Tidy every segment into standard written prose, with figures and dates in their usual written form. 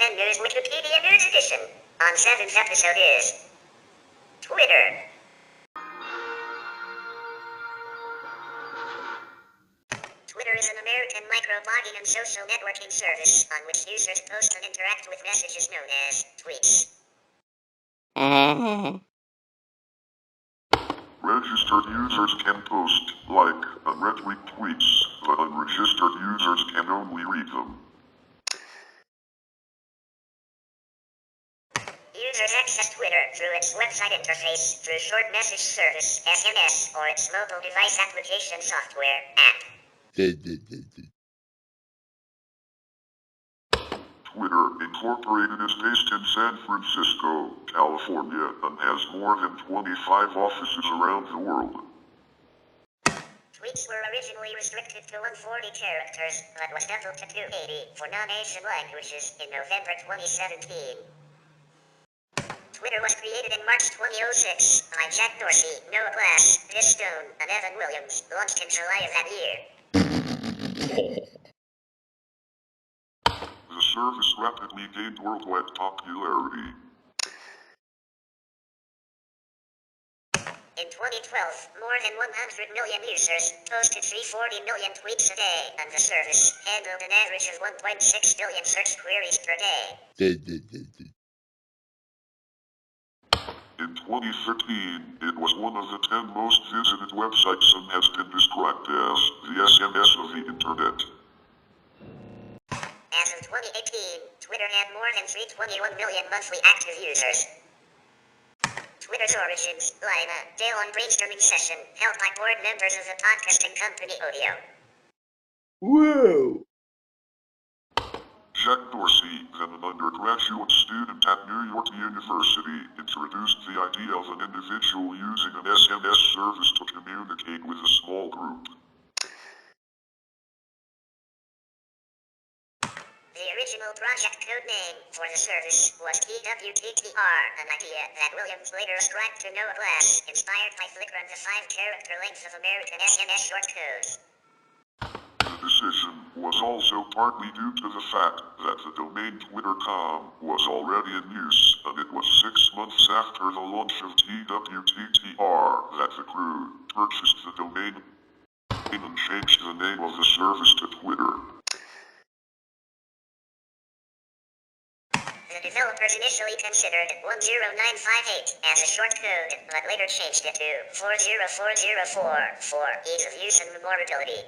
10 News Wikipedia News Edition. On 7th episode is Twitter. Twitter is an American microblogging and social networking service on which users post and interact with messages known as tweets. Registered users can post, like, and retweet tweets, but unregistered users can only read them. Users access Twitter through its website interface, through short message service, SMS, or its mobile device application software, app. Twitter, Incorporated is based in San Francisco, California, and has more than 25 offices around the world. Tweets were originally restricted to 140 characters, but was doubled to 280 for non-Asian languages in November 2017. Twitter was created in March 2006 by Jack Dorsey, Noah Glass, Chris Stone, and Evan Williams, launched in July of that year. The service rapidly gained worldwide popularity. In 2012, more than 100 million users posted 340 million tweets a day, and the service handled an average of 1.6 billion search queries per day. In 2013, it was one of the 10 most visited websites and has been described as the SMS of the Internet. As of 2018, Twitter had more than 321 million monthly active users. Twitter's origins lie in a day-long brainstorming session held by board members of the podcasting company Audio. Whoa! Jack Dorsey, then an undergraduate student at New York University, introduced the idea of an individual using an SMS service to communicate with a small group. The original project code name for the service was TWTTR, an idea that Williams later ascribed to Noah Glass, inspired by Flickr and the 5-character length of American SMS shortcodes. The decision was also partly due to the fact that the domain Twitter.com was already in use, and it was 6 months after the launch of TWTTR that the crew purchased the domain and changed the name of the service to Twitter. The developers initially considered 10958 as a shortcode, but later changed it to 40404 for ease of use and memorability.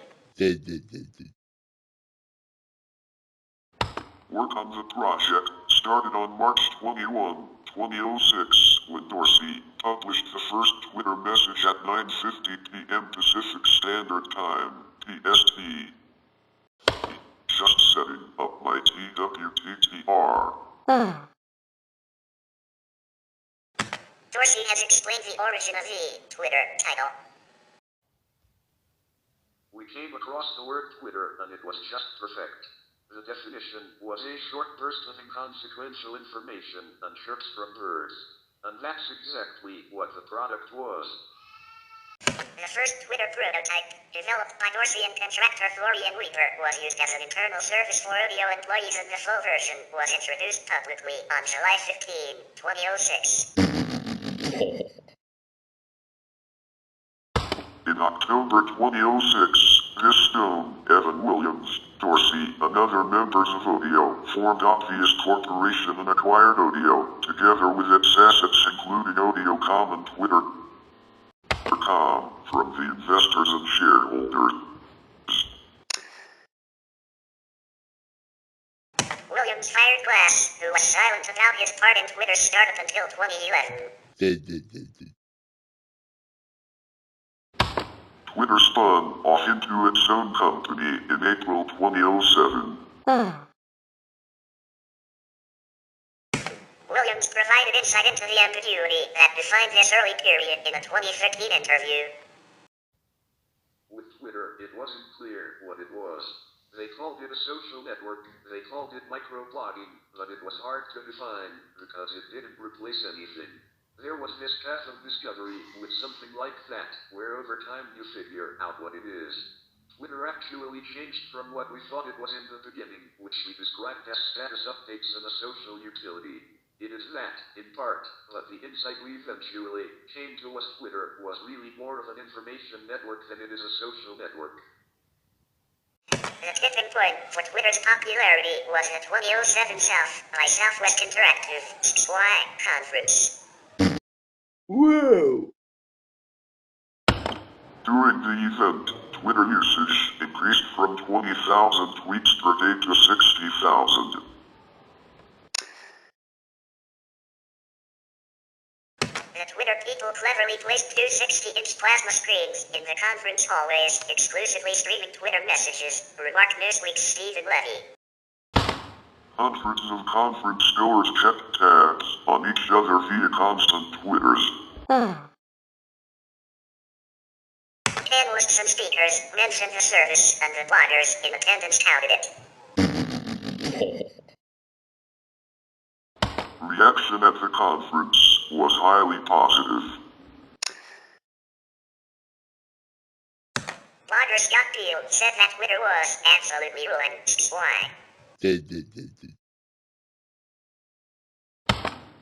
Work on the project started on March 21, 2006, when Dorsey published the first Twitter message at 9:50 p.m. Pacific Standard Time, PST. Just setting up my TWTTR. Dorsey has explained the origin of the Twitter title. We came across the word Twitter and it was just perfect. The definition was a short burst of inconsequential information and chirps from birds. And that's exactly what the product was. The first Twitter prototype, developed by Dorsey and contractor Florian Weaver, was used as an internal service for Audio employees, and the full version was introduced publicly on July 15, 2006. In October 2006, Chris Stone, Evan Williams, Dorsey, and other members of Audio formed Obvious Corporation and acquired Audio, together with its assets including Audiocom and Twitter.com, from the investors and shareholders. Williams fired Glass, who was silent about his part in Twitter's startup until 2011. Twitter spun off into its own company in April 2007. Williams provided insight into the ambiguity that defined this early period in a 2013 interview. With Twitter, it wasn't clear what it was. They called it a social network, they called it microblogging, but it was hard to define because it didn't replace anything. There was this path of discovery with something like that, where over time you figure out what it is. Twitter actually changed from what we thought it was in the beginning, which we described as status updates and a social utility. It is that, in part, but the insight we eventually came to was Twitter was really more of an information network than it is a social network. The tipping point for Twitter's popularity was the 2007 South by Southwest Interactive SWI conference. Whoa! During the event, Twitter usage increased from 20,000 tweets per day to 60,000. The Twitter people cleverly placed two 60-inch plasma screens in the conference hallways, exclusively streaming Twitter messages, remarked Newsweek's Stephen Levy. Hundreds of conference goers checked tabs on each other via constant Twitters. Panelists and speakers mentioned the service, and the bloggers in attendance touted it. Reaction at the conference was highly positive. Blogger Scott Peel said that Twitter was absolutely ruined. Why?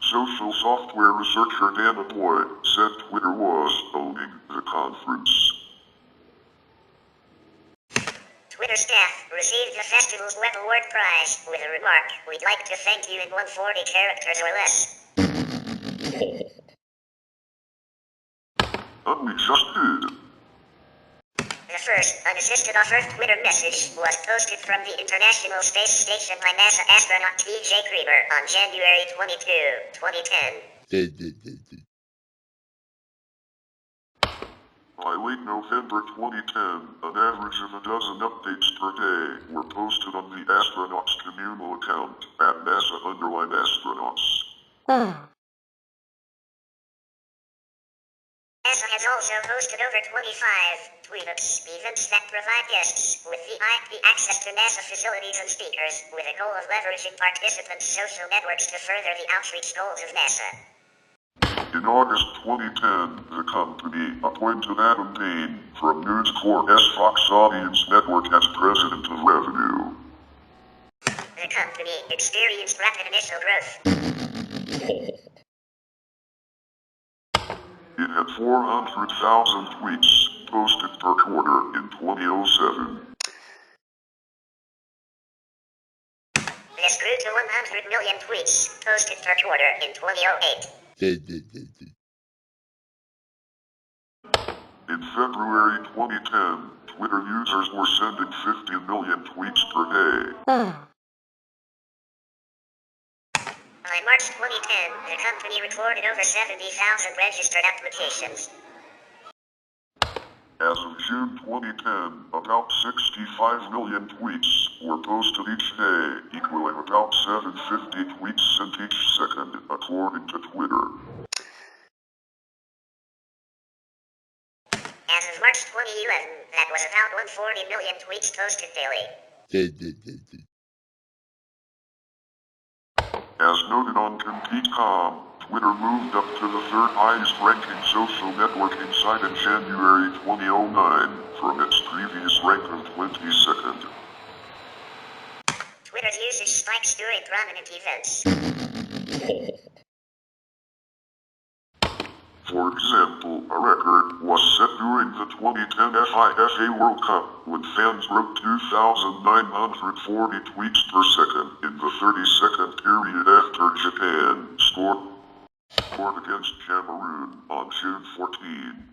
Social software researcher Dana Boyd said Twitter was owning the conference. Twitter staff received the festival's Web Award prize with a remark, "We'd like to thank you in 140 characters or less." And we just did. The first unassisted off-Earth Twitter message was posted from the International Space Station by NASA astronaut T.J. Creamer on January 22, 2010. By late November 2010, an average of a dozen updates per day were posted on the astronauts' communal account at NASA_astronauts. NASA has also hosted over 25 tweetups, events that provide guests with VIP access to NASA facilities and speakers, with a goal of leveraging participants' social networks to further the outreach goals of NASA. In August 2010, the company appointed Adam Payne from News Corp's Fox Audience Network as president of revenue. The company experienced rapid initial growth. It had 400,000 tweets posted per quarter in 2007. This grew to 100 million tweets posted per quarter in 2008. In February 2010, Twitter users were sending 50 million tweets per day. By March 2010, the company recorded over 70,000 registered applications. As of June 2010, about 65 million tweets were posted each day, equaling about 750 tweets sent each second, according to Twitter. As of March 2011, that was about 140 million tweets posted daily. As noted on Compete.com, Twitter moved up to the third highest ranking social networking site in January 2009 from its previous rank of 22nd. Twitter's usage spikes during prominent events. For example, a record was set during the 2010 FIFA World Cup when fans wrote 2,940 tweets per second in the 30-second period after Japan scored against Cameroon on June 14.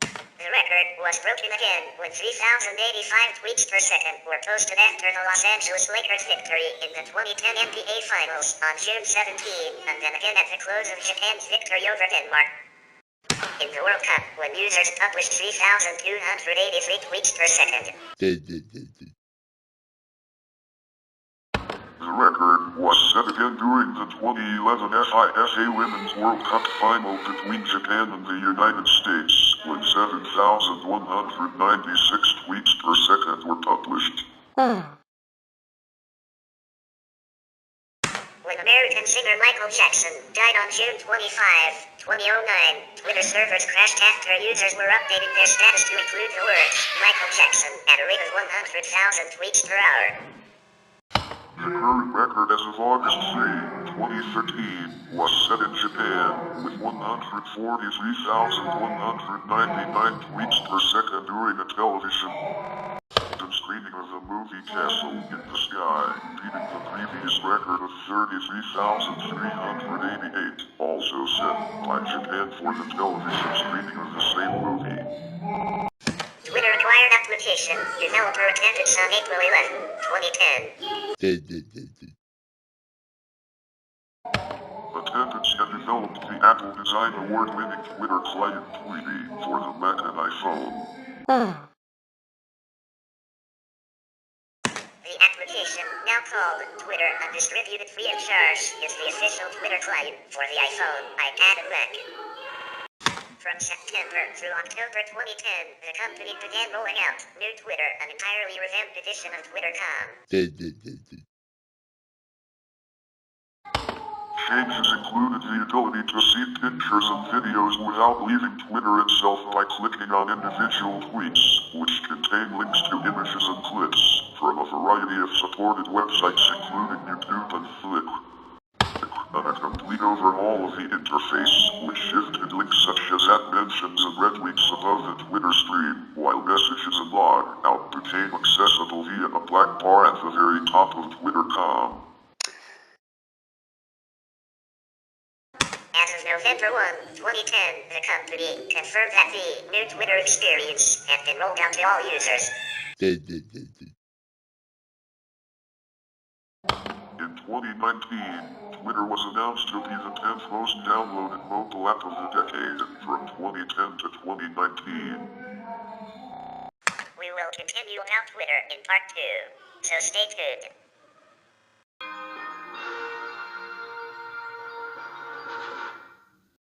The record was broken again when 3,085 tweets per second were posted after the Los Angeles Lakers victory in the 2010 NBA Finals on June 17, and then again at the close of Japan's victory over Denmark in the World Cup when users published 3,283 tweets per second. The record was set again during the 2011 FIFA Women's World Cup final between Japan and the United States, when 7,196 tweets per second were published. When American American singer Michael Jackson died on June 25, 2009. Twitter servers crashed after users were updating their status to include the words Michael Jackson at a rate of 100,000 tweets per hour. The current record as of August 3, 2013, was set in Japan, with 143,199 tweets per second during a television screening of the movie Castle in the Sky, beating the previous record of 33,388, also set by Japan for the television screening of the same movie. Twitter acquired application developer attendance on April 11, 2010. Attendance had developed the Apple Design Award-winning Twitter client Tweety for the Mac and iPhone. The application, now called Twitter and distributed free of charge, is the official Twitter client for the iPhone, iPad, and Mac. From September through October 2010, the company began rolling out new Twitter, an entirely revamped edition of Twitter.com. Changes included the ability to see pictures and videos without leaving Twitter itself by clicking on individual tweets, which contain links to images and clips from a variety of supported websites including YouTube and Flick. And a complete overhaul of the interface, which shifted links such as @mentions and retweets above the Twitter stream, while messages and log out became accessible via a black bar at the very top of Twitter.com. As of November 1, 2010, the company confirmed that the new Twitter experience had been rolled out to all users. In 2019, Twitter was announced to be the 10th most downloaded mobile app of the decade, from 2010 to 2019. We will continue about Twitter in part 2, so stay tuned.